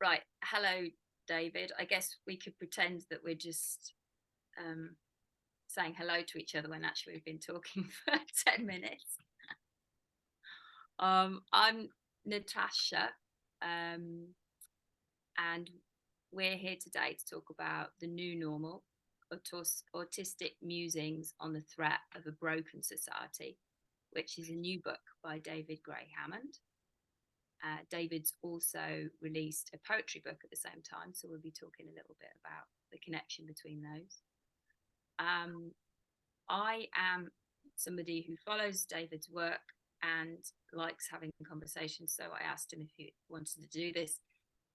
Right. Hello, David. I guess we could pretend that we're just saying hello to each other when actually we've been talking for 10 minutes. I'm Natasha, and we're here today to talk about the new normal, autistic musings on the threat of a broken society, which is a new book by David Gray-Hammond. David's also released a poetry book at the same time, so we'll be talking a little bit about the connection between those. I am somebody who follows David's work and likes having conversations, so I asked him if he wanted to do this.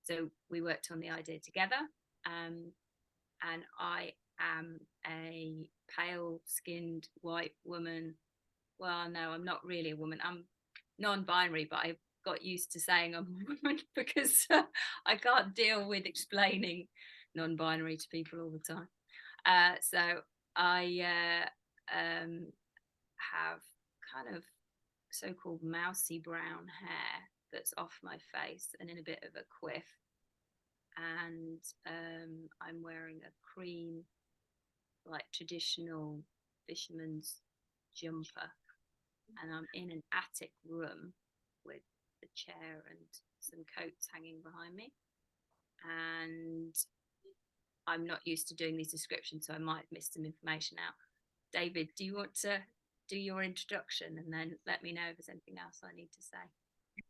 So we worked on the idea together, and I am a pale-skinned white woman. Well, no, I'm not really a woman. I'm non-binary, but I got used to saying I'm a woman because I can't deal with explaining non-binary to people all the time. So I have kind of so-called mousy brown hair that's off my face and in a bit of a quiff, and I'm wearing a cream, like traditional fisherman's jumper, and I'm in an attic room with a chair and some coats hanging behind me, and I'm not used to doing these descriptions, so I might miss some information out. David, do you want to do your introduction and then let me know if there's anything else I need to say?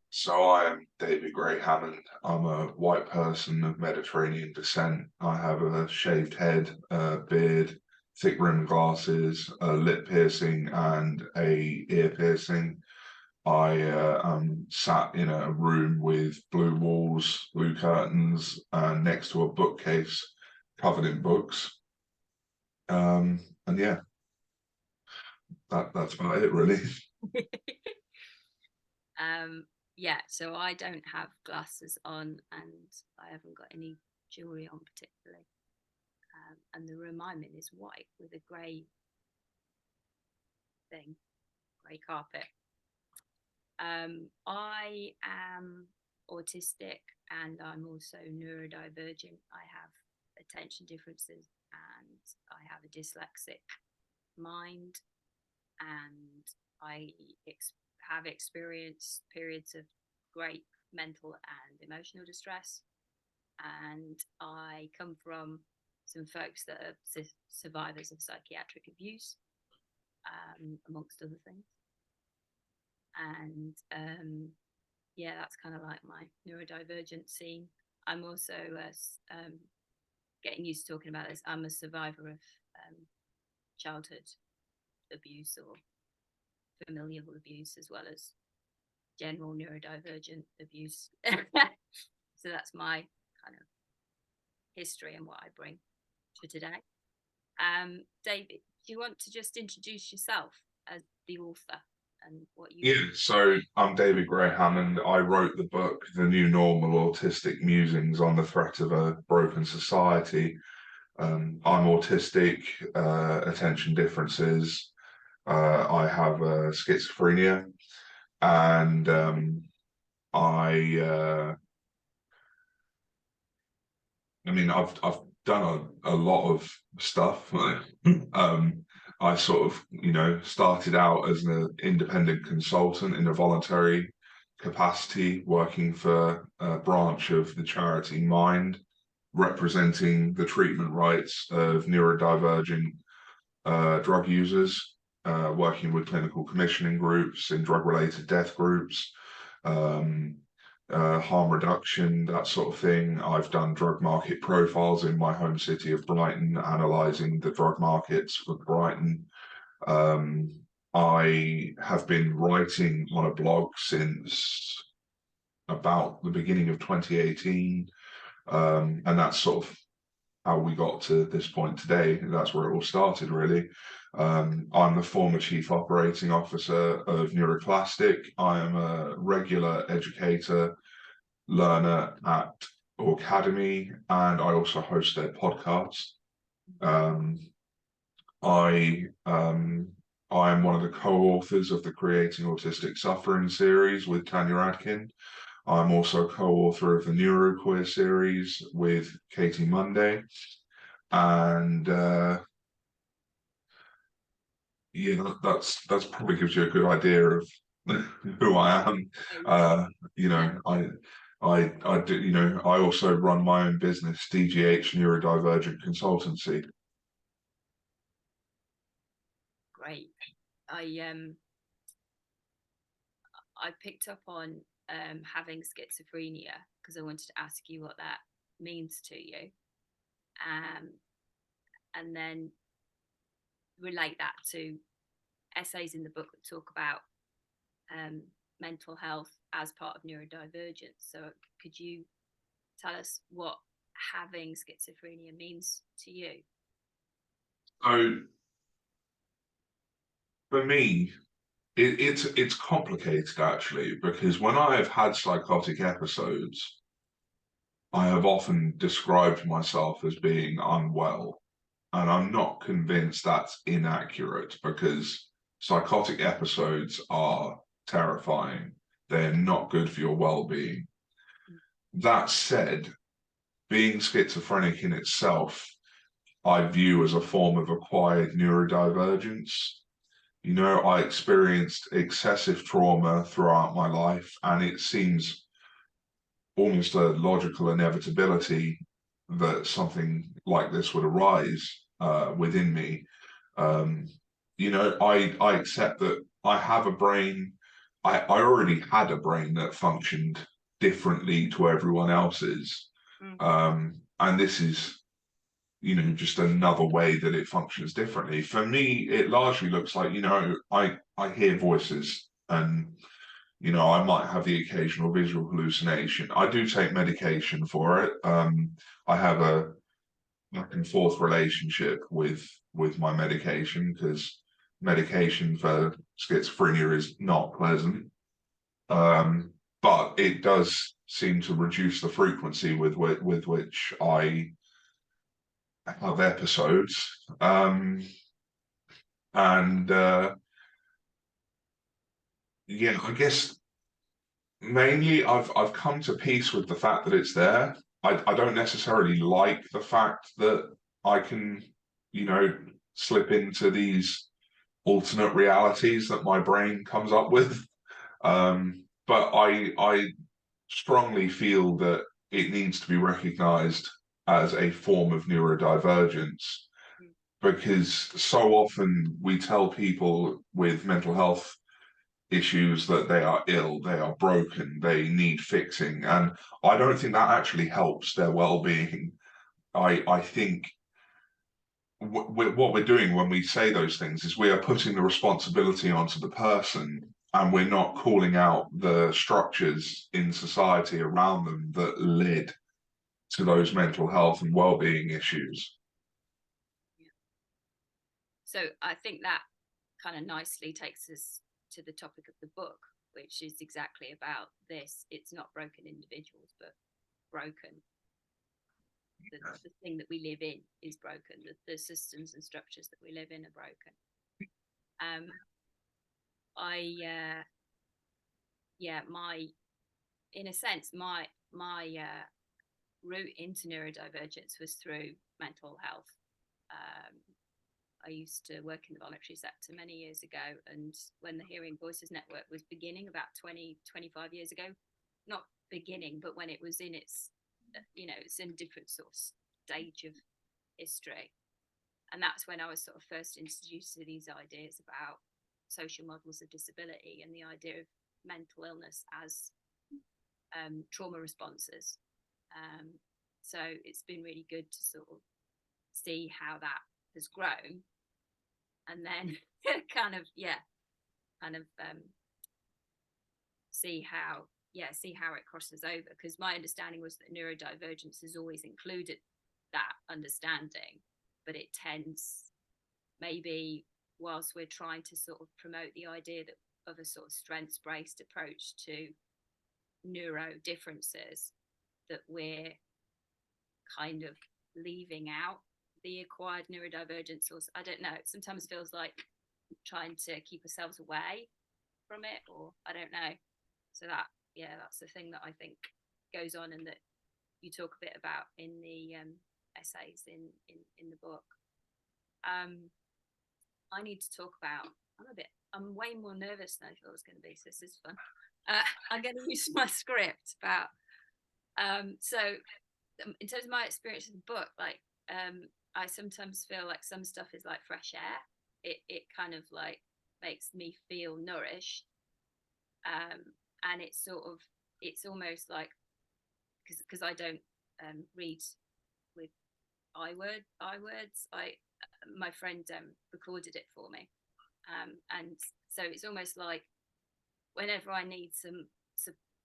So I am David Gray-Hammond. I'm a white person of Mediterranean descent. I have a shaved head, a beard, thick rimmed glasses, a lip piercing and a ear piercing. I am sat in a room with blue walls, blue curtains, and next to a bookcase covered in books. And yeah, that's about it really. Yeah, so I don't have glasses on and I haven't got any jewellery on particularly. And the room I'm in is white with a grey thing, grey carpet. I am autistic and I'm also neurodivergent. I have attention differences and I have a dyslexic mind, and I have experienced periods of great mental and emotional distress. And I come from some folks that are survivors of psychiatric abuse, amongst other things. And yeah, that's kind of like my neurodivergent scene. I'm also getting used to talking about this. I'm a survivor of childhood abuse or familial abuse, as well as general neurodivergent abuse. So that's my kind of history and what I bring to today. David, do you want to just introduce yourself as the author and what you Yeah, so I'm David Gray-Hammond. I wrote the book, The New Normal Autistic Musings on the Threat of a Broken Society. I'm autistic, attention differences. I have schizophrenia, and I mean, I've done a lot of stuff. I sort of, started out as an independent consultant in a voluntary capacity, working for a branch of the charity Mind, representing the treatment rights of neurodivergent drug users, working with clinical commissioning groups in drug-related death groups. Harm reduction, that sort of thing. I've done drug market profiles in my home city of Brighton, analysing the drug markets for Brighton. I have been writing on a blog since about the beginning of 2018, and that's sort of how we got to this point today. That's where it all started, really. I'm the former Chief Operating Officer of Neuroplastic. I am a regular educator, learner at Academy, and I also host their podcast. I am one of the co-authors of the Creating Autistic Suffering series with Tanya Adkin. I'm also co-author of the Neuroqueer series with Katie Monday. And yeah, that's probably gives you a good idea of who I am. You Yeah, know, I do, you know, I also run my own business, DGH Neurodivergent Consultancy. great. I picked up on having schizophrenia because I wanted to ask you what that means to you, um, and then relate that to essays in the book that talk about mental health as part of neurodivergence. So, could you tell us what having schizophrenia means to you? So for me, it's complicated actually, because when I have had psychotic episodes, I have often described myself as being unwell, and I'm not convinced that's inaccurate, because psychotic episodes are terrifying. They're not good for your well-being. That said, being schizophrenic in itself, I view as a form of acquired neurodivergence. You know, I experienced excessive trauma throughout my life, and it seems almost a logical inevitability that something like this would arise within me. Um, you know, I accept that I have a brain. I already had a brain that functioned differently to everyone else's. Mm. And this is, you know, just another way that it functions differently. For me, it largely looks like, you know, I hear voices, and you know, I might have the occasional visual hallucination. I do take medication for it. I have a back and forth relationship with my medication, because medication for schizophrenia is not pleasant. But it does seem to reduce the frequency with which I have episodes. And yeah, I guess mainly I've come to peace with the fact that it's there. I don't necessarily like the fact that I can, you know, slip into these alternate realities that my brain comes up with. But I strongly feel that it needs to be recognized as a form of neurodivergence, because so often we tell people with mental health issues that they are ill, they are broken, they need fixing. And I don't think that actually helps their well-being. I think what we're doing when we say those things is we are putting the responsibility onto the person, and we're not calling out the structures in society around them that led to those mental health and well-being issues. So I think that kind of nicely takes us to the topic of the book, which is exactly about this. It's not broken individuals, but broken. The thing that we live in is broken. The systems and structures that we live in are broken. In a sense, my route into neurodivergence was through mental health. I used to work in the voluntary sector many years ago, and when the Hearing Voices Network was beginning about 25 years ago, not beginning, but when it was in its, it's in a different sort of stage of history. And that's when I was sort of first introduced to these ideas about social models of disability and the idea of mental illness as trauma responses. So it's been really good to sort of see how that has grown, and then see how it crosses over, because my understanding was that neurodivergence has always included that understanding, but it tends, maybe whilst we're trying to sort of promote the idea that of a sort of strengths-based approach to neuro differences, that we're kind of leaving out the acquired neurodivergence, or I don't know, it sometimes feels like trying to keep ourselves away from it, or I don't know. So that that's the thing that I think goes on, and that you talk a bit about in the essays in the book. I need to talk about. I'm way more nervous than I thought I was going to be. So this is fun. I'm going to use my script about. So, in terms of my experience of the book, like I sometimes feel like some stuff is like fresh air. It kind of like makes me feel nourished, and it's almost like, because I don't read with I words. My friend recorded it for me, and so it's almost like whenever I need some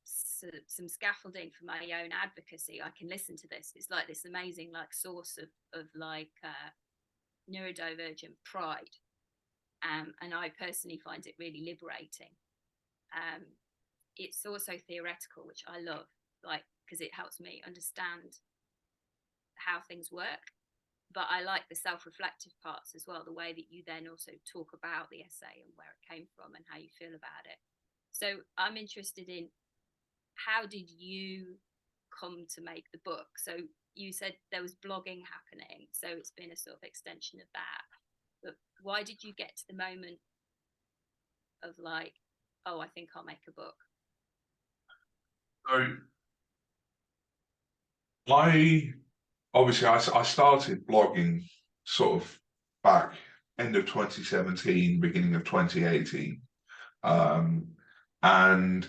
scaffolding for my own advocacy, I can listen to this. It's like this amazing like source of like neurodivergent pride, and I personally find it really liberating. It's also theoretical, which I love, like, because it helps me understand how things work. But I like the self-reflective parts as well, the way that you then also talk about the essay and where it came from and how you feel about it. So I'm interested in, how did you come to make the book? So you said there was blogging happening, so it's been a sort of extension of that. But why did you get to the moment of like, oh, I think I'll make a book? So I started blogging sort of back end of 2017, beginning of 2018. And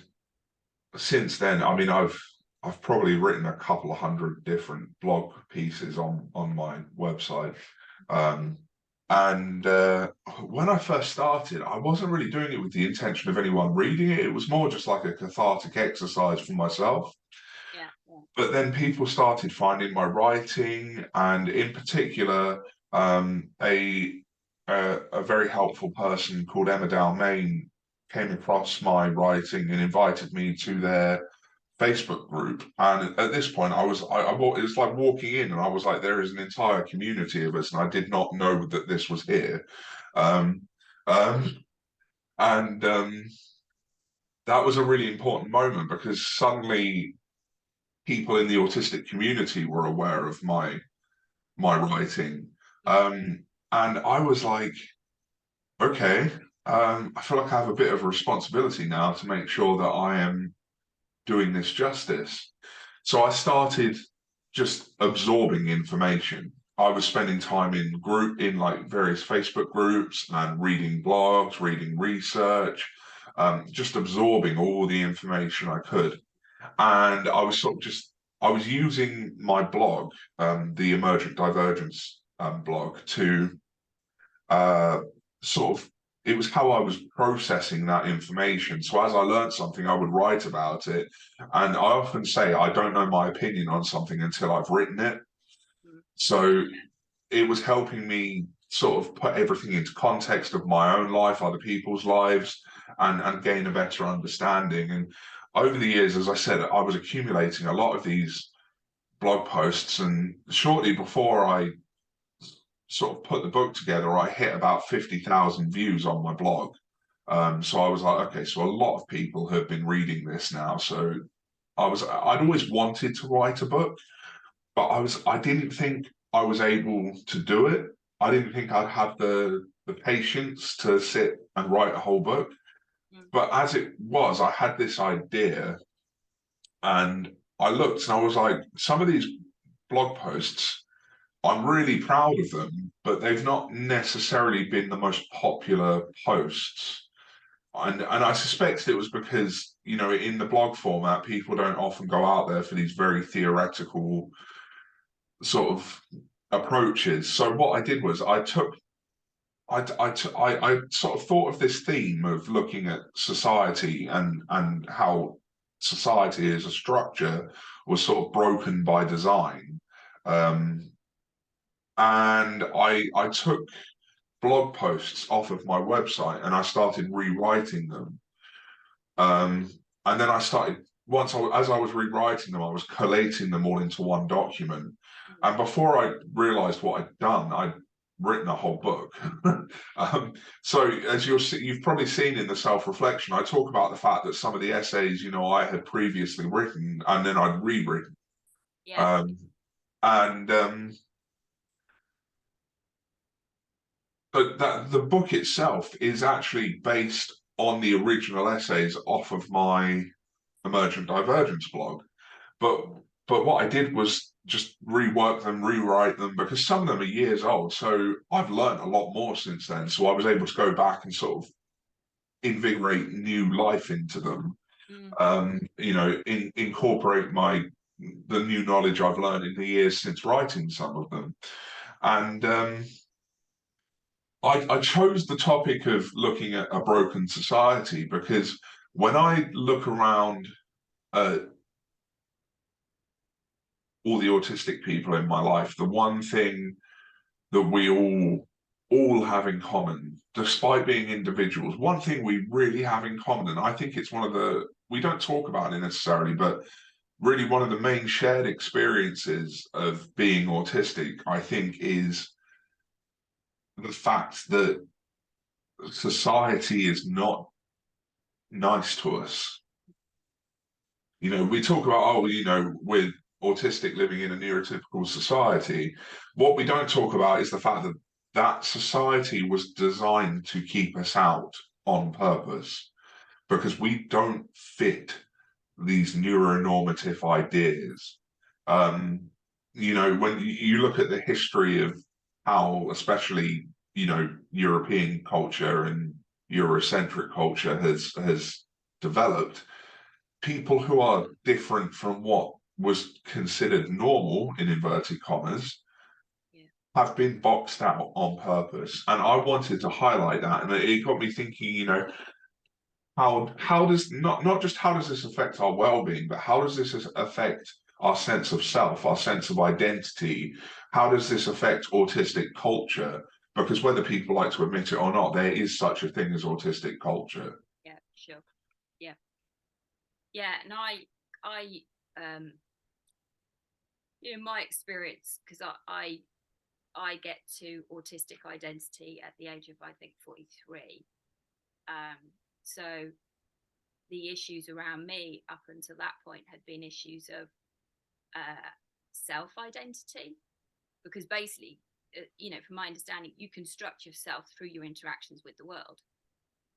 since then, I mean, I've probably written a couple of hundred different blog pieces on my website. And when I first started, I wasn't really doing it with the intention of anyone reading it. It was more just like a cathartic exercise for myself. Yeah. But then people started finding my writing, and in particular, a very helpful person called Emma Dalmain came across my writing and invited me to their Facebook group. And at this point, it was like walking in, and I was like, there is an entire community of us, and I did not know that this was here. Um, um, and that was a really important moment, because suddenly people in the autistic community were aware of my writing. And I was like, okay, I feel like I have a bit of a responsibility now to make sure that I am doing this justice. So I started just absorbing information. I was spending time in like various Facebook groups and reading blogs, reading research, just absorbing all the information I could. And I was I was using my blog, the Emergent Divergence blog, to sort of, it was how I was processing that information. So as I learned something, I would write about it. And I often say I don't know my opinion on something until I've written it. So it was helping me sort of put everything into context of my own life, other people's lives, and gain a better understanding. And over the years, as I said, I was accumulating a lot of these blog posts, and shortly before I sort of put the book together, I hit about 50,000 views on my blog. So I was like, okay, so a lot of people have been reading this now. So I'd always wanted to write a book, but I didn't think I was able to do it. I didn't think I'd have the patience to sit and write a whole book. But as it was, I had this idea, and I looked and I was like, some of these blog posts, I'm really proud of them, but they've not necessarily been the most popular posts. And I suspect it was because, you know, in the blog format, people don't often go out there for these very theoretical sort of approaches. So what I did was I sort of thought of this theme of looking at society and how society as a structure was sort of broken by design. And I took blog posts off of my website and I started rewriting them. And then I started, as I was rewriting them, I was collating them all into one document. And before I realized what I'd done, I written a whole book. So as you've probably seen in the self-reflection, I talk about the fact that some of the essays, you know, I had previously written and then I'd rewritten. Yeah. And but that the book itself is actually based on the original essays off of my Emergent Divergence blog. But what I did was just rework them, rewrite them, because some of them are years old. So I've learned a lot more since then. So I was able to go back and sort of invigorate new life into them. You know, incorporate the new knowledge I've learned in the years since writing some of them. And I chose the topic of looking at a broken society because when I look around at all the autistic people in my life, the one thing that we all have in common, despite being individuals, one thing we really have in common, and I think it's one of the, we don't talk about it necessarily, but really one of the main shared experiences of being autistic, I think, is the fact that society is not nice to us. You know, we talk about, oh, you know, we're autistic living in a neurotypical society. What we don't talk about is the fact that that society was designed to keep us out on purpose because we don't fit these neuronormative ideas. You know, when you look at the history of how, especially, you know, European culture and Eurocentric culture has developed, people who are different from what was considered normal, in inverted commas, Yeah. have been boxed out on purpose. And I wanted to highlight that. And it got me thinking, you know, how does not just how does this affect our well-being, but how does this affect our sense of self, our sense of identity? How does this affect autistic culture? Because whether people like to admit it or not, there is such a thing as autistic culture. Yeah, sure. Yeah. Yeah. And you know, my experience, because I get to autistic identity at the age of, I think, 43. So the issues around me up until that point had been issues of self-identity, because basically, you know, from my understanding, you construct yourself through your interactions with the world.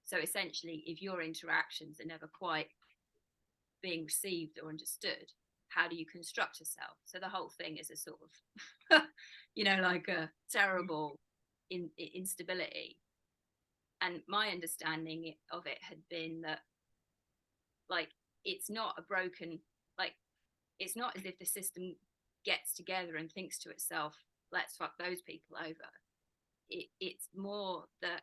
So essentially, if your interactions are never quite being received or understood, how do you construct yourself? So the whole thing is a sort of, you know, like a terrible instability. And my understanding of it had been that, like, it's not a broken, like, it's not as if the system gets together and thinks to itself, let's fuck those people over. It's more that,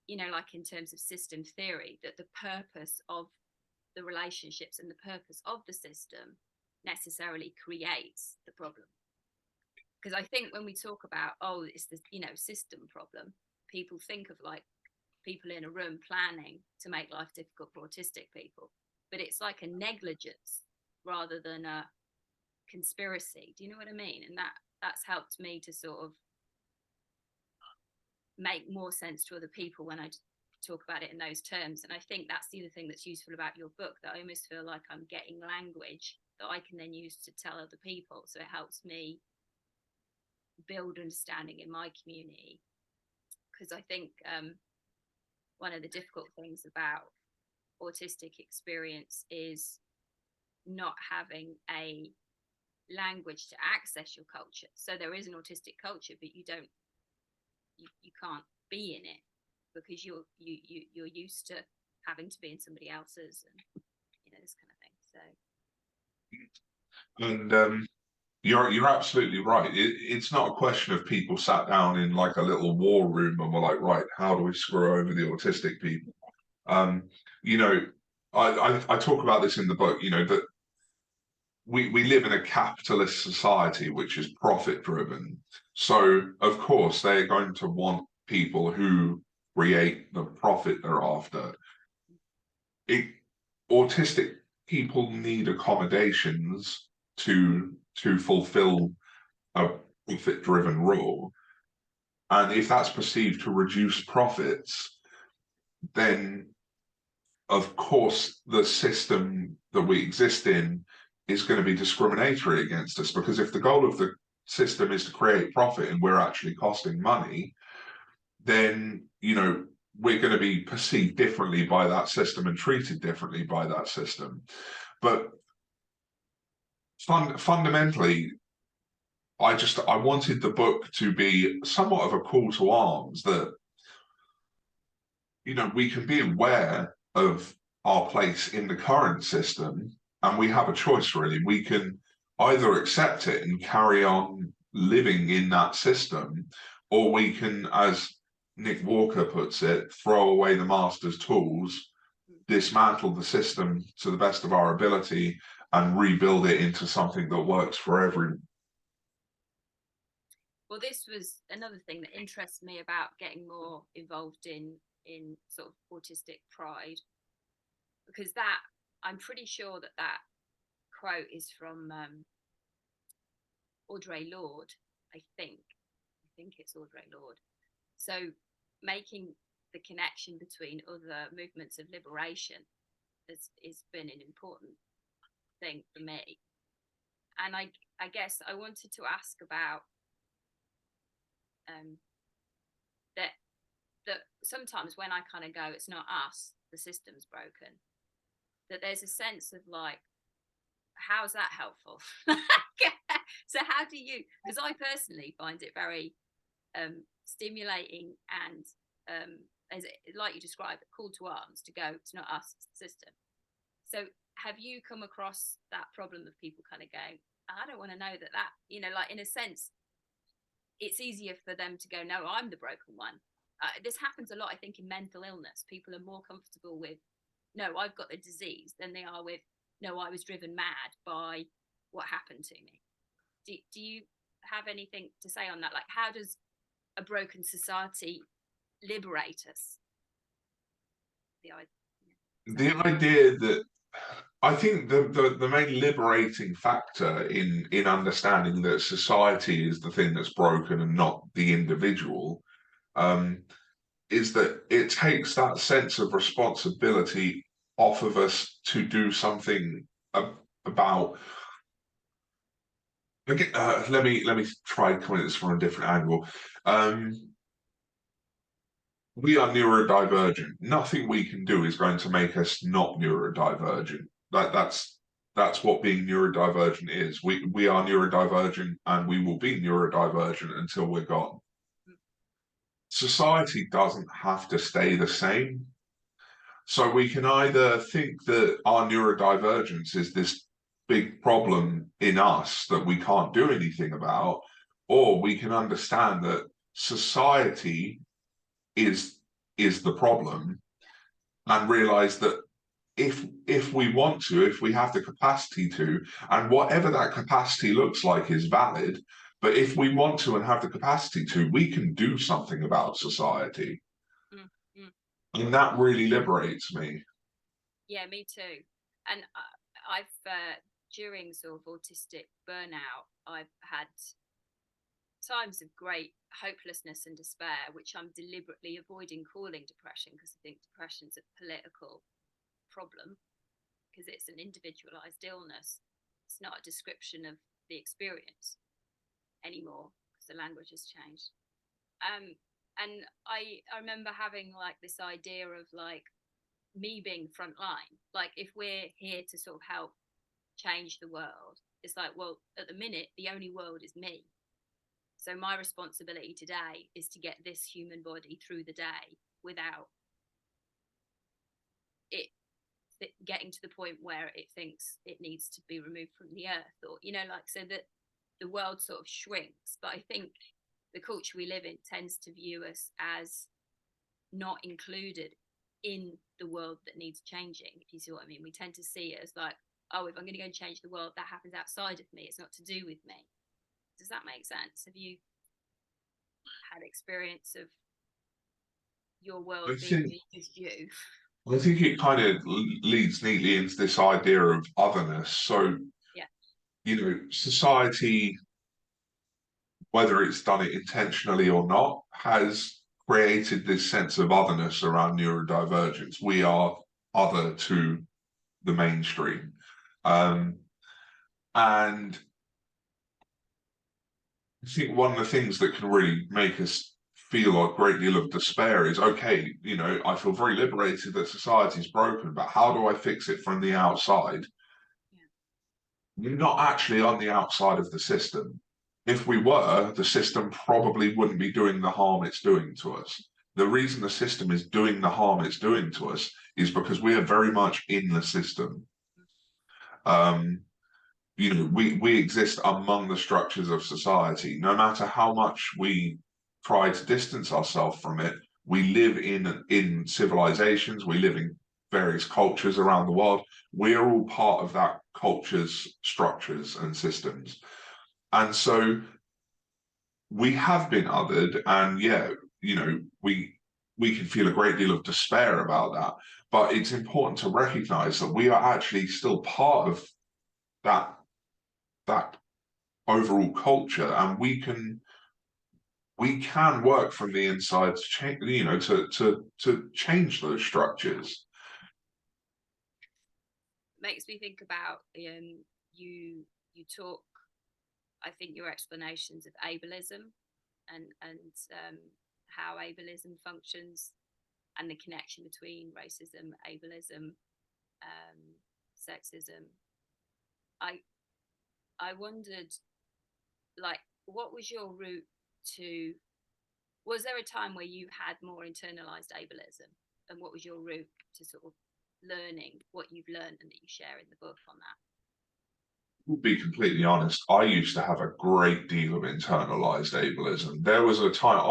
you know, like in terms of system theory, that the purpose of the relationships and the purpose of the system necessarily creates the problem. Because I think when we talk about, oh, it's this, you know, system problem, people think of like people in a room planning to make life difficult for autistic people, but it's like a negligence rather than a conspiracy. Do you know what I mean? And that's helped me to sort of make more sense to other people when I talk about it in those terms. And I think that's the other thing that's useful about your book, that I almost feel like I'm getting language that I can then use to tell other people. So it helps me build understanding in my community. Because I think one of the difficult things about autistic experience is not having a language to access your culture. So there is an autistic culture, but you can't be in it because you're used to having to be in somebody else's, and you know, this kind of thing. So And you're absolutely right. It's not a question of people sat down in like a little war room and were like, right, how do we screw over the autistic people? You know, I talk about this in the book, you know, that we live in a capitalist society which is profit driven. So of course they're going to want people who create the profit they're after. Autistic people need accommodations to fulfill a profit-driven rule, and if that's perceived to reduce profits, then of course the system that we exist in is going to be discriminatory against us, because if the goal of the system is to create profit and we're actually costing money, then we're going to be perceived differently by that system and treated differently by that system. But fundamentally, I wanted the book to be somewhat of a call to arms that we can be aware of our place in the current system, and we have a choice, really. We can either accept it and carry on living in that system, or we can, as Nick Walker puts it, throw away the master's tools, dismantle the system to the best of our ability, and rebuild it into something that works for everyone. Well, this was another thing that interests me about getting more involved in sort of autistic pride, because that, I'm pretty sure that quote is from Audre Lorde. I think it's Audre Lorde. So making the connection between other movements of liberation has been an important thing for me. And I guess I wanted to ask about that sometimes when I kind of go, it's not us, the system's broken, that there's a sense of like, how's that helpful? So how do you, because I personally find it very stimulating and as like you described, a call to arms to go, it's not us, it's the system. So have you come across that problem of people kind of going, I don't want to know that like in a sense, it's easier for them to go, no, I'm the broken one. This happens a lot, I think, in mental illness. People are more comfortable with, no, I've got the disease, than they are with, no, I was driven mad by what happened to me. Do you have anything to say on that? Like, how does a broken society liberate us? The idea that I think the main liberating factor in understanding that society is the thing that's broken and not the individual is that it takes that sense of responsibility off of us to do something about. Let me try coming at this from a different angle. We are neurodivergent. Nothing we can do is going to make us not neurodivergent. That's what being neurodivergent is. We are neurodivergent, and we will be neurodivergent until we're gone. Society doesn't have to stay the same. So we can either think that our neurodivergence is this big problem in us that we can't do anything about, or we can understand that society is the problem, and realize that if we want to, if we have the capacity to, and whatever that capacity looks like is valid, but if we want to and have the capacity to, we can do something about society. Mm-hmm. And that really liberates me. Yeah, me too. And I've during sort of autistic burnout, I've had times of great hopelessness and despair, which I'm deliberately avoiding calling depression, because I think depression's a political problem, because it's an individualized illness. It's not a description of the experience anymore, because the language has changed. And I remember having like this idea of like me being frontline. Like, if we're here to sort of help change the world, it's like, well, at the minute, the only world is me. So my responsibility today is to get this human body through the day without it getting to the point where it thinks it needs to be removed from the earth, or, like, so that the world sort of shrinks. But I think the culture we live in tends to view us as not included in the world that needs changing, if you see what I mean. We tend to see it as like, oh, if I'm going to go and change the world, that happens outside of me. It's not to do with me. Does that make sense? Have you had experience of your world being just you? I think it kind of leads neatly into this idea of otherness. So, yeah, society whether it's done it intentionally or not, has created this sense of otherness around neurodivergence. We are other to the mainstream. And I think one of the things that can really make us feel a great deal of despair is, okay, you know, I feel very liberated that society's broken, but how do I fix it from the outside? You're not actually on the outside of the system. If we were, the system probably wouldn't be doing the harm it's doing to us. The reason the system is doing the harm it's doing to us is because we are very much in the system. You know, we exist among the structures of society. No matter how much we try to distance ourselves from it, we live in civilizations, we live in various cultures around the world. We are all part of that culture's structures and systems. And so we have been othered, and yeah, you know, we can feel a great deal of despair about that. But it's important to recognize that we are actually still part of that overall culture, and we can work from the inside to change, you know, to change those structures. Makes me think about you talk, I think, your explanations of ableism and how ableism functions and the connection between racism, ableism, sexism. I wondered, like, what was your route to, was there a time where you had more internalized ableism, and what was your route to sort of learning what you've learned and that you share in the book on that? To be completely honest, I used to have a great deal of internalized ableism. There was a time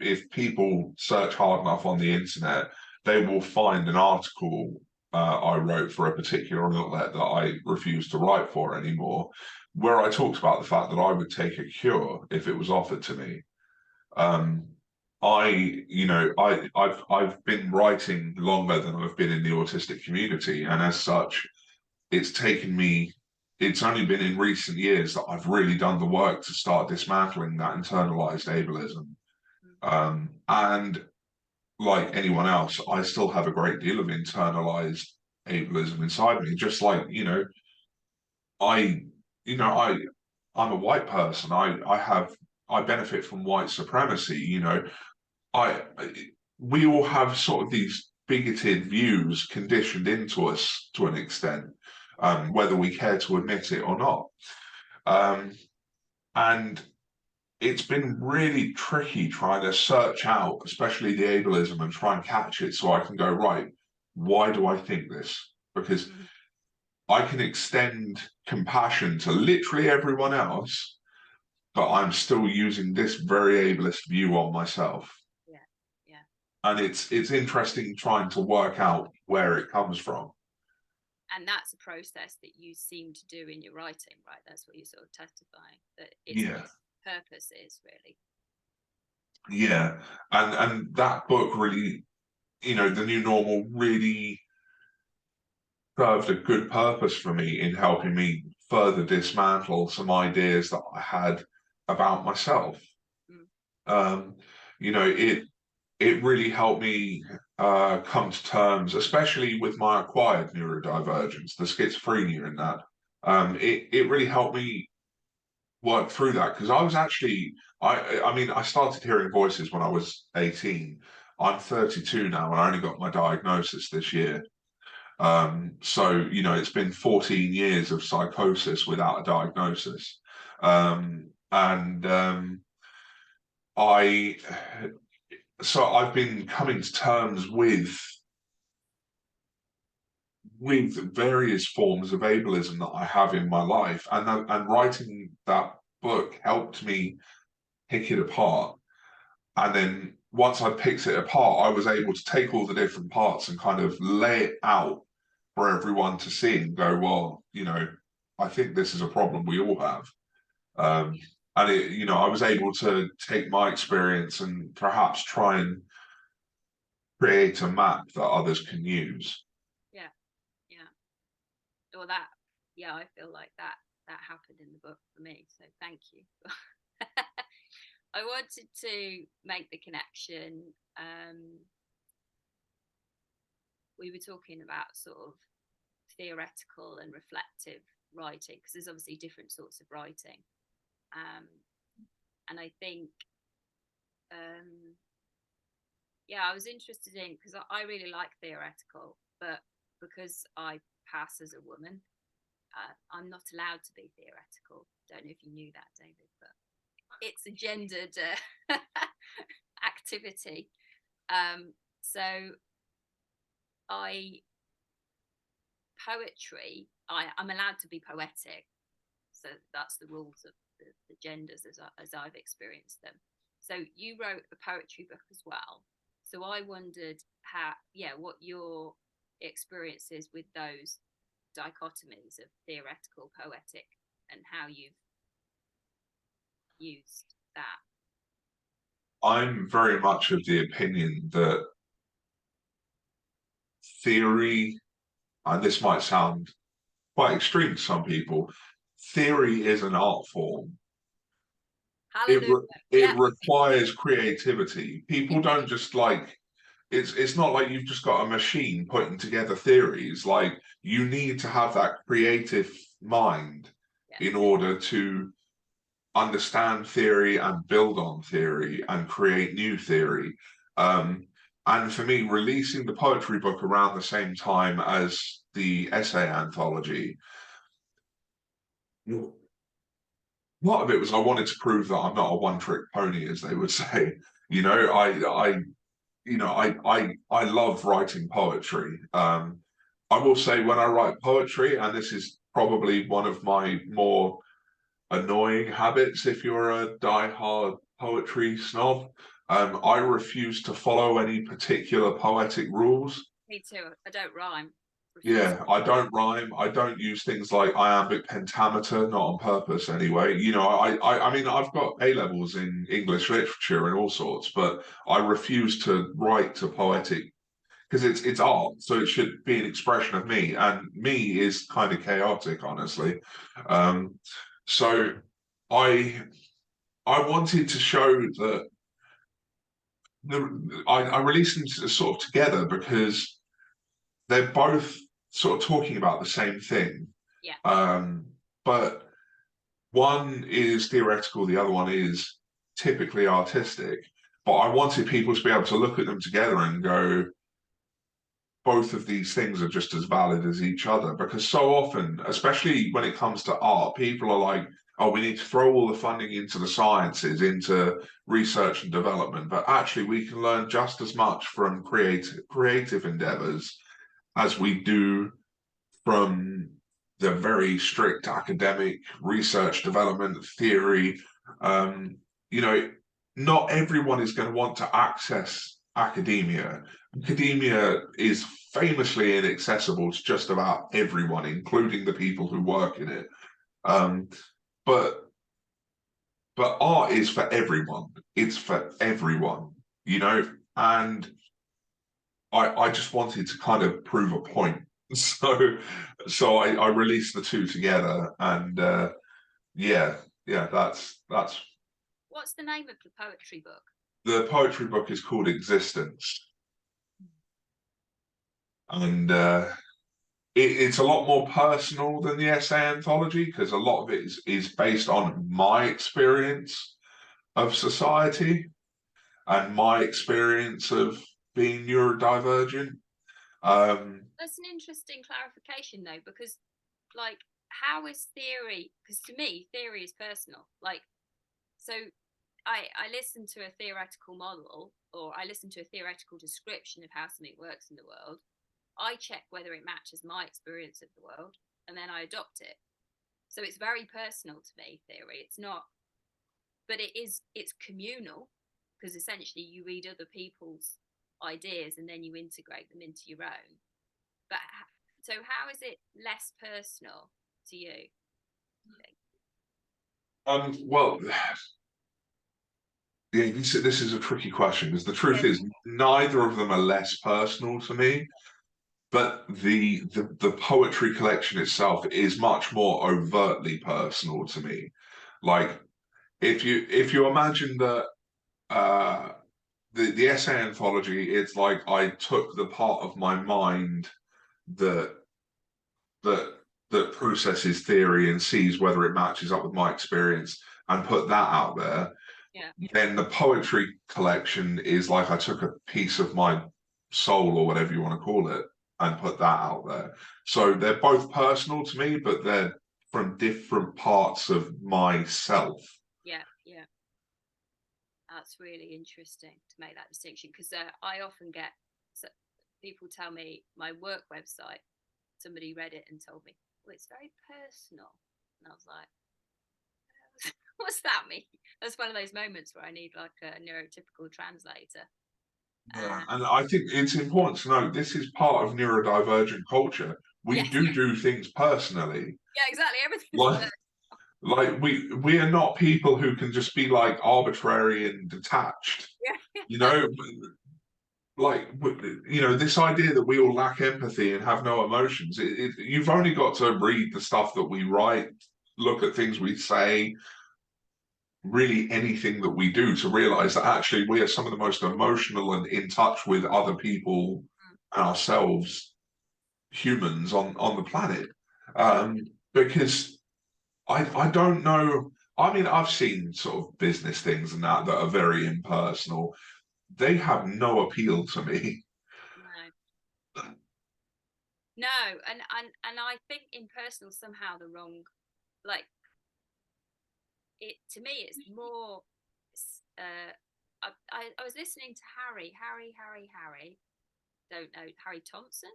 if people search hard enough on the internet, they will find an article I wrote for a particular outlet that I refuse to write for anymore, where I talked about the fact that I would take a cure if it was offered to me. I've been writing longer than I've been in the autistic community, and as such, it's only been in recent years that I've really done the work to start dismantling that internalized ableism. And like anyone else, I still have a great deal of internalized ableism inside me. Just like, I'm a white person. I benefit from white supremacy. We all have sort of these bigoted views conditioned into us to an extent, whether we care to admit it or not. And it's been really tricky trying to search out, especially the ableism, and try and catch it so I can go, right, why do I think this? Because I can extend compassion to literally everyone else, but I'm still using this very ableist view on myself. Yeah. And it's interesting trying to work out where it comes from. And that's a process that you seem to do in your writing, right? That's what you sort of testify, that its purpose is really. Yeah. And that book really, The New Normal really served a good purpose for me in helping me further dismantle some ideas that I had about myself. It really helped me come to terms, especially with my acquired neurodivergence, the schizophrenia in that. It really helped me work through that, because I was actually, I started hearing voices when I was 18. I'm 32 now, and I only got my diagnosis this year. So, it's been 14 years of psychosis without a diagnosis. So I've been coming to terms with various forms of ableism that I have in my life, and writing that book helped me pick it apart. And then once I picked it apart, I was able to take all the different parts and kind of lay it out for everyone to see and go, well, I think this is a problem we all have. And I was able to take my experience and perhaps try and create a map that others can use. Yeah. Well, I feel like that happened in the book for me. So thank you. I wanted to make the connection. We were talking about sort of theoretical and reflective writing, because there's obviously different sorts of writing. And I think, I was interested in, because I really like theoretical, but because I pass as a woman, I'm not allowed to be theoretical. Don't know if you knew that, David, but it's a gendered activity. So I'm allowed to be poetic. So that's the rules of the genders as I've experienced them. So you wrote a poetry book as well. So I wondered what your experience is with those dichotomies of theoretical, poetic, and how you've used that. I'm very much of the opinion that theory, and this might sound quite extreme to some people, theory is an art form. Hallelujah. It requires creativity. People don't just it's not like you've just got a machine putting together theories. Like, you need to have that creative mind in order to understand theory and build on theory and create new theory. And for me, releasing the poetry book around the same time as the essay anthology, a lot of it was I wanted to prove that I'm not a one-trick pony, as they would say. You know, I love writing poetry. I will say, when I write poetry, and this is probably one of my more annoying habits if you're a die-hard poetry snob, I refuse to follow any particular poetic rules. Me too. I don't rhyme. Yeah, I don't rhyme. I don't use things like iambic pentameter, not on purpose anyway. You know, I mean, I've got A levels in English literature and all sorts, but I refuse to write to poetic, because it's art, so it should be an expression of me, and me is kind of chaotic, honestly. So I wanted to show that I released them sort of together because they're both sort of talking about the same thing. Yeah. But one is theoretical, the other one is typically artistic. But I wanted people to be able to look at them together and go, both of these things are just as valid as each other. Because so often, especially when it comes to art, people are like, oh, we need to throw all the funding into the sciences, into research and development. But actually, we can learn just as much from creative endeavors as we do from the very strict academic research, development, theory. You know, not everyone is going to want to access academia. Academia is famously inaccessible to just about everyone, including the people who work in it. But art is for everyone. It's for everyone, you know, and I just wanted to kind of prove a point. So I released the two together, and that's What's the name of the poetry book? the poetry book is called Existence, and it's a lot more personal than the essay anthology, because a lot of it is based on my experience of society and my experience of being neurodivergent. That's an interesting clarification, though, because, like, how is theory? Because to me, theory is personal. Like, so I listen to a theoretical model, or I listen to a theoretical description of how something works in the world. I check whether it matches my experience of the world, and then I adopt it. So it's very personal to me, theory. It's not, but it's communal, because essentially you read other people's ideas and then you integrate them into your own. But so how is it less personal to you? Well, yeah, this is a tricky question, because the truth is neither of them are less personal to me, but the poetry collection itself is much more overtly personal to me. Like, if you imagine that the essay anthology, it's like I took the part of my mind that that that processes theory and sees whether it matches up with my experience and put that out there. Yeah. Then the poetry collection is like I took a piece of my soul or whatever you want to call it and put that out there. So they're both personal to me, but they're from different parts of myself. Yeah. Yeah. That's really interesting to make that distinction, because I often get people tell me my work website, somebody read it and told me, well, it's very personal. And I was like, what's that mean? That's one of those moments where I need like a neurotypical translator. Yeah, and I think it's important to note this is part of neurodivergent culture. We Yes. do things personally. Yeah, exactly. Everything's Like like we are not people who can just be like arbitrary and detached. yeah. You know, like you know, this idea that we all lack empathy and have no emotions. You've only got to read the stuff that we write, look at things we say, really anything that we do to realize that actually we are some of the most emotional and in touch with other people and ourselves humans on the planet. Because I don't know. I mean, I've seen sort of business things and that are very impersonal. They have no appeal to me. No. No, and I think impersonal somehow the wrong, like, it to me it's more I was listening to Harry, don't know, Harry Thompson,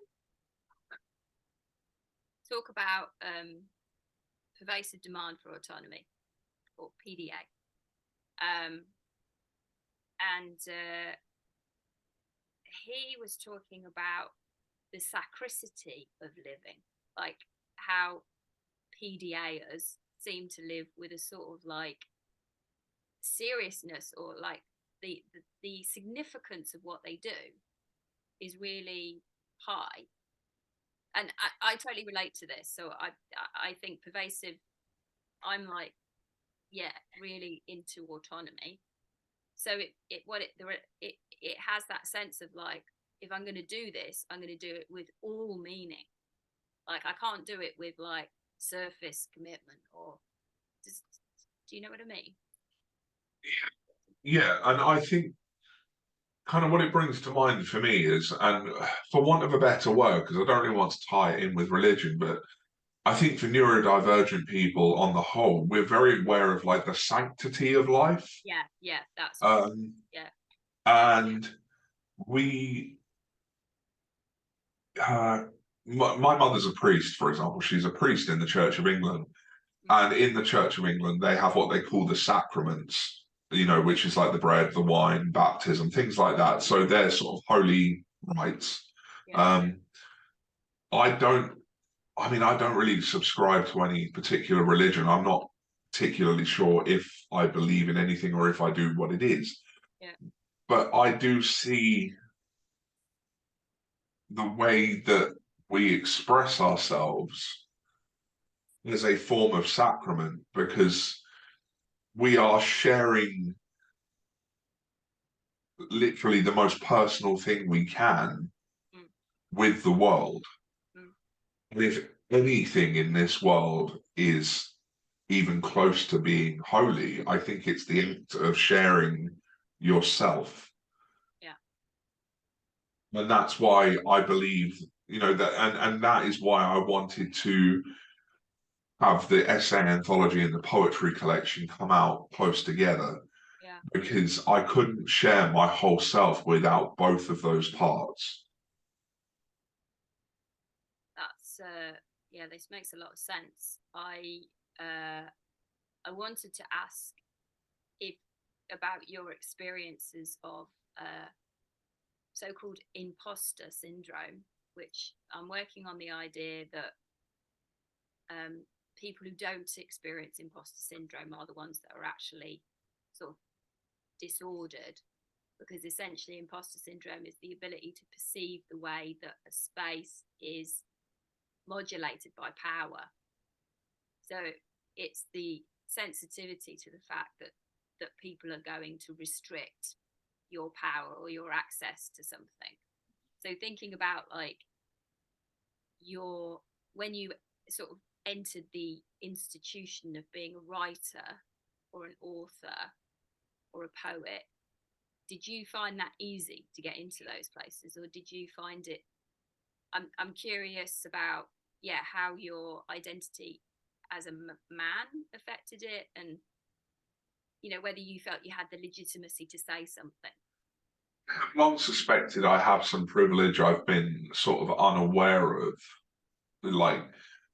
talk about pervasive demand for autonomy, or PDA. And he was talking about the sacricity of living, like how PDAers seem to live with a sort of like seriousness, or like the significance of what they do is really high. And I totally relate to this. So I think pervasive, I'm like, yeah, really into autonomy. So it has that sense of like, if I'm going to do this, I'm going to do it with all meaning. Like I can't do it with like surface commitment, or just, do you know what I mean? Yeah, and I think kind of what it brings to mind for me is, and for want of a better word, because I don't really want to tie it in with religion, but I think for neurodivergent people on the whole, we're very aware of like the sanctity of life. Yeah, yeah, that's Um, yeah, and we, my mother's a priest, for example. She's a priest in the Church of England. And in the Church of England, they have what they call the sacraments, you know, which is like the bread, the wine, baptism, things like that. So they're sort of holy rites. yeah, Um, I don't, I mean, I don't really subscribe to any particular religion. I'm not particularly sure if I believe in anything or if I do what it is. yeah, But I do see the way that we express ourselves as a form of sacrament, because we are sharing literally the most personal thing we can mm, with the world. mm, And if anything in this world is even close to being holy, I think it's the act of sharing yourself. yeah, And that's why I believe, you know, that and that is why I wanted to have the essay anthology and the poetry collection come out close together, yeah. because I couldn't share my whole self without both of those parts. That's yeah, this makes a lot of sense. Uh I wanted to ask if about your experiences of so-called imposter syndrome, which I'm working on the idea that people who don't experience imposter syndrome are the ones that are actually sort of disordered, because essentially imposter syndrome is the ability to perceive the way that a space is modulated by power. So it's the sensitivity to the fact that people are going to restrict your power or your access to something. So thinking about like when you sort of entered the institution of being a writer or an author or a poet, did you find that easy to get into those places, or did you find it? I'm curious about how your identity as a man affected it, and whether you felt you had the legitimacy to say something. I've long suspected I have some privilege I've been sort of unaware of, like,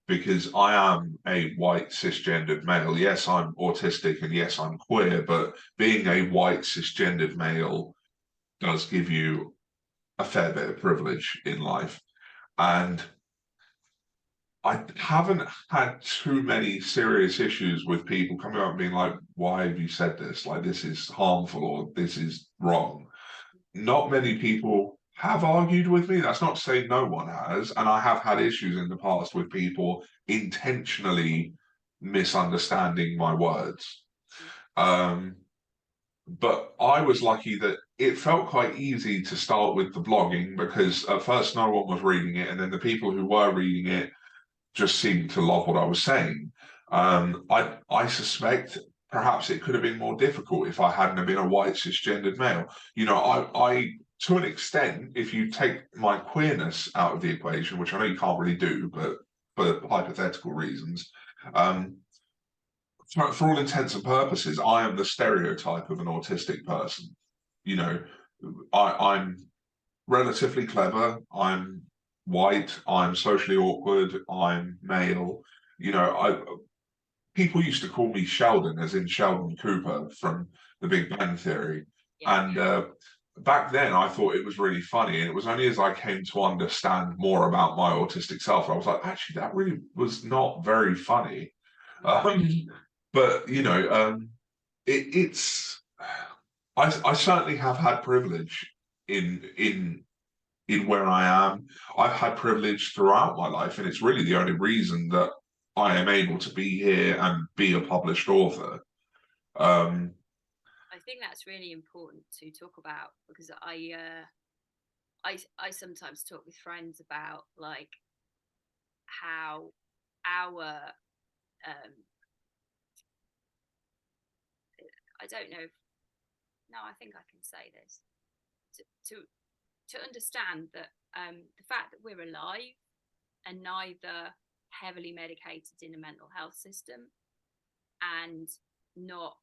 because I am a white cisgendered male. Yes, I'm autistic, and yes, I'm queer, but being a white cisgendered male does give you a fair bit of privilege in life. And I haven't had too many serious issues with people coming up and being like, why have you said this? Like, this is harmful or this is wrong. Not many people have argued with me. That's not to say no one has. And I have had issues in the past with people intentionally misunderstanding my words. But I was lucky that it felt quite easy to start with the blogging, because at first no one was reading it. And then the people who were reading it just seemed to love what I was saying. I suspect perhaps it could have been more difficult if I hadn't have been a white cisgendered male. I to an extent, if you take my queerness out of the equation, which I know you can't really do, but for hypothetical reasons, for all intents and purposes, I am the stereotype of an autistic person. I'm relatively clever. I'm white. I'm socially awkward. I'm male. People used to call me Sheldon, as in Sheldon Cooper from The Big Bang Theory. Yeah. And back then, I thought it was really funny. And it was only as I came to understand more about my autistic self, I was like, actually, that really was not very funny. But it's. I certainly have had privilege in where I am. I've had privilege throughout my life, and it's really the only reason that I am able to be here and be a published author. I think that's really important to talk about, because I sometimes talk with friends about like how our I don't know. No, I think I can say this. To understand that the fact that we're alive and neither heavily medicated in a mental health system and not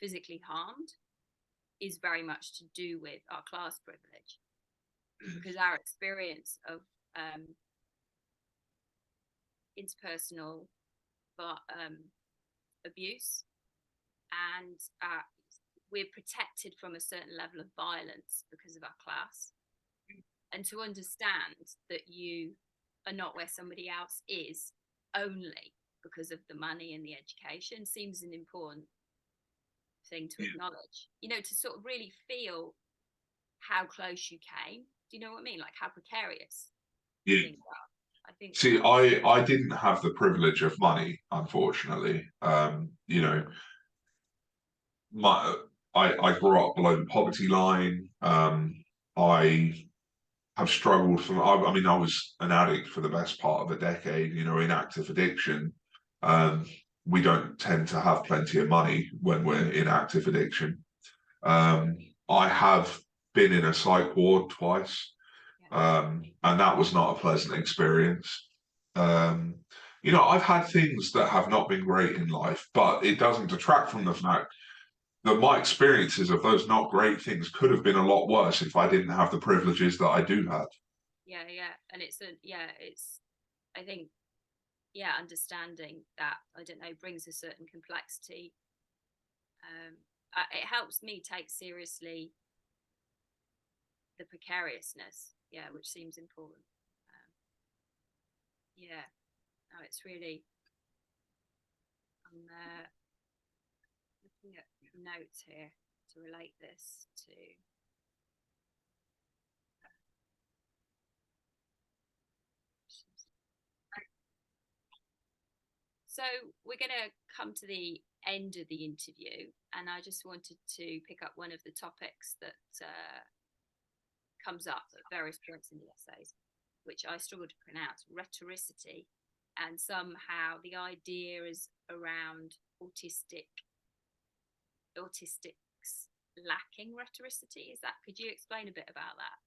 physically harmed is very much to do with our class privilege, because our experience of interpersonal abuse, and we're protected from a certain level of violence because of our class. And to understand that you are not where somebody else is only because of the money and the education seems an important thing to acknowledge, to sort of really feel how close you came. Do you know what I mean? Like how precarious things are. I think. See, I didn't have the privilege of money, unfortunately. I grew up below the poverty line. I have struggled from. I mean, I was an addict for the best part of a decade. In active addiction. We don't tend to have plenty of money when we're in active addiction. I have been in a psych ward twice, and that was not a pleasant experience. I've had things that have not been great in life, but it doesn't detract from the fact that my experiences of those not great things could have been a lot worse if I didn't have the privileges that I do have. Yeah, and it's I think, understanding that, I don't know, brings a certain complexity. It helps me take seriously the precariousness, which seems important. No, it's really. I'm looking at notes here to relate this to. So we're going to come to the end of the interview, and I just wanted to pick up one of the topics that comes up at various points in the essays, which I struggle to pronounce, rhetoricity. And somehow the idea is around autistics lacking rhetoricity. Is that, could you explain a bit about that?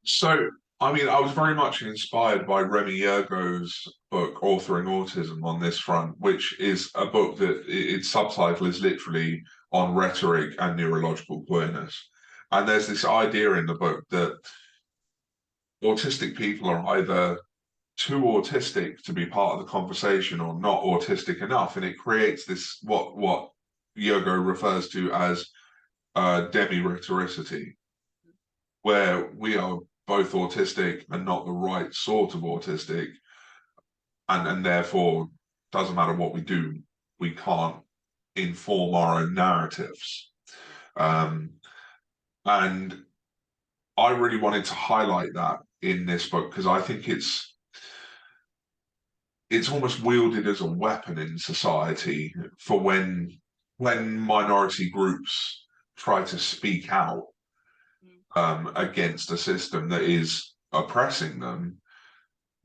So, I mean, I was very much inspired by Remy Yergo's book, Authoring Autism, on this front, which is a book that its subtitle is literally on rhetoric and neurological queerness. And there's this idea in the book that autistic people are either too autistic to be part of the conversation or not autistic enough. And it creates this, what Yergo refers to as demi-rhetoricity, where we are both autistic and not the right sort of autistic, and therefore doesn't matter what we do, we can't inform our own narratives. And I really wanted to highlight that in this book because I think it's almost wielded as a weapon in society for when minority groups try to speak out against a system that is oppressing them.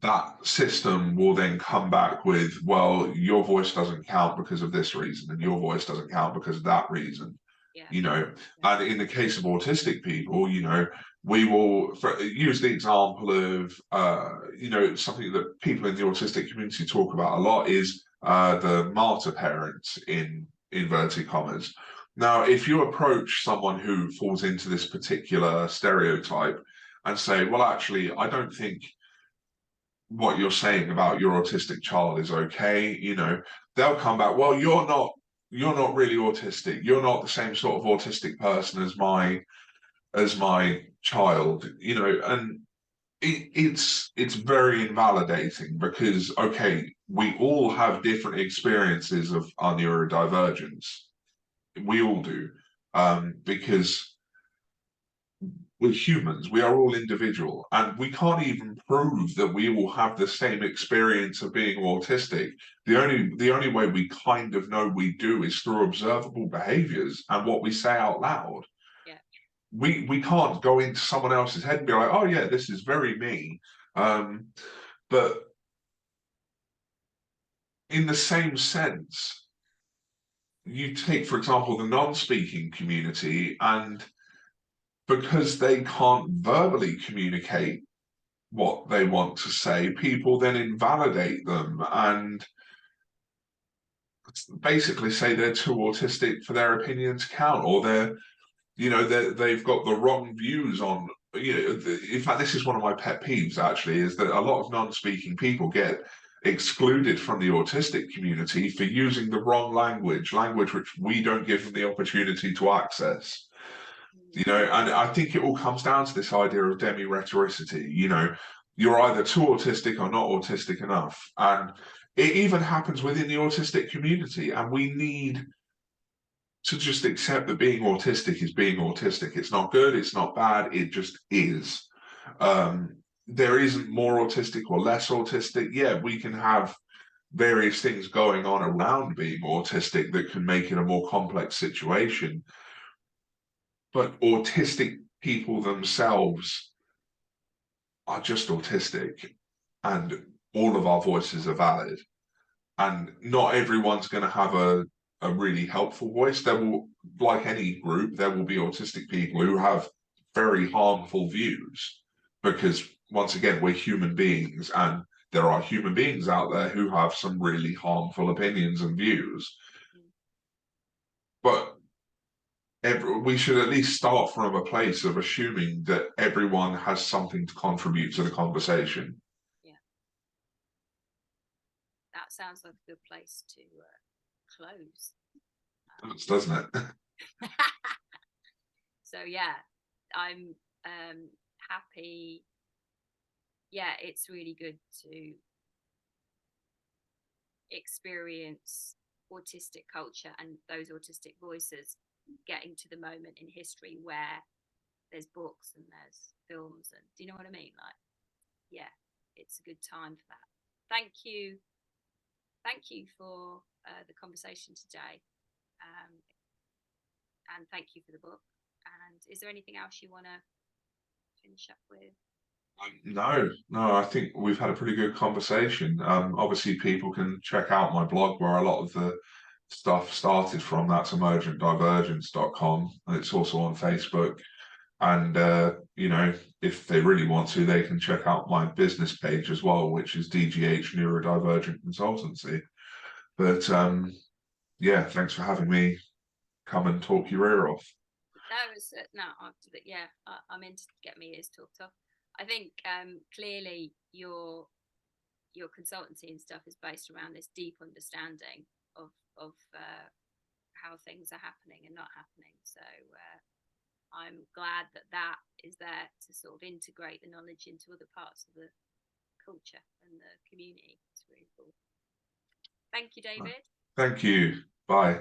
That system will then come back with, well, your voice doesn't count because of this reason, and your voice doesn't count because of that reason. Yeah. And in the case of autistic people, we will use the example of, something that people in the autistic community talk about a lot is the martyr parents, in inverted commas. Now, if you approach someone who falls into this particular stereotype and say, well, actually, I don't think what you're saying about your autistic child is okay, they'll come back, well, you're not really autistic. You're not the same sort of autistic person as my child, and it's very invalidating because, okay, we all have different experiences of our neurodivergence. We all do, because we're humans, we are all individual, and we can't even prove that we will have the same experience of being autistic. The only way we kind of know we do is through observable behaviors and what we say out loud. Yeah. We can't go into someone else's head and be like, oh yeah, this is very me. But in the same sense, you take, for example, the non-speaking community, and because they can't verbally communicate what they want to say, people then invalidate them and basically say they're too autistic for their opinions to count, or they've got the wrong views on. In fact, this is one of my pet peeves, actually, is that a lot of non-speaking people get excluded from the autistic community for using the wrong language which we don't give them the opportunity to access. And I think it all comes down to this idea of demi-rhetoricity. You're either too autistic or not autistic enough. And it even happens within the autistic community. And we need to just accept that being autistic is being autistic. It's not good, it's not bad, it just is. There isn't more autistic or less autistic. Yeah, we can have various things going on around being autistic that can make it a more complex situation. But autistic people themselves are just autistic, and all of our voices are valid. And not everyone's going to have a really helpful voice. There will, like any group, there will be autistic people who have very harmful views, because once again, we're human beings, and there are human beings out there who have some really harmful opinions and views. But we should at least start from a place of assuming that everyone has something to contribute to the conversation. Yeah. That sounds like a good place to close. Doesn't it? So yeah, I'm happy. Yeah, it's really good to experience autistic culture and those autistic voices getting to the moment in history where there's books and there's films, and do you know what I mean? Like, yeah, it's a good time for that. Thank you thank you for the conversation today, and thank you for the book. And is there anything else you want to finish up with? No, I think we've had a pretty good conversation. Obviously, people can check out my blog where a lot of the stuff started from. That's emergentdivergence.com, and it's also on Facebook. And you know, if they really want to, they can check out my business page as well, which is DGH Neurodivergent Consultancy. But yeah, thanks for having me come and talk your ear off. That was no, yeah, I'm in to get my ears talked off. I think clearly your consultancy and stuff is based around this deep understanding of how things are happening and not happening. So I'm glad that is there to sort of integrate the knowledge into other parts of the culture and the community. It's really cool. Thank you, David. Thank you. Bye.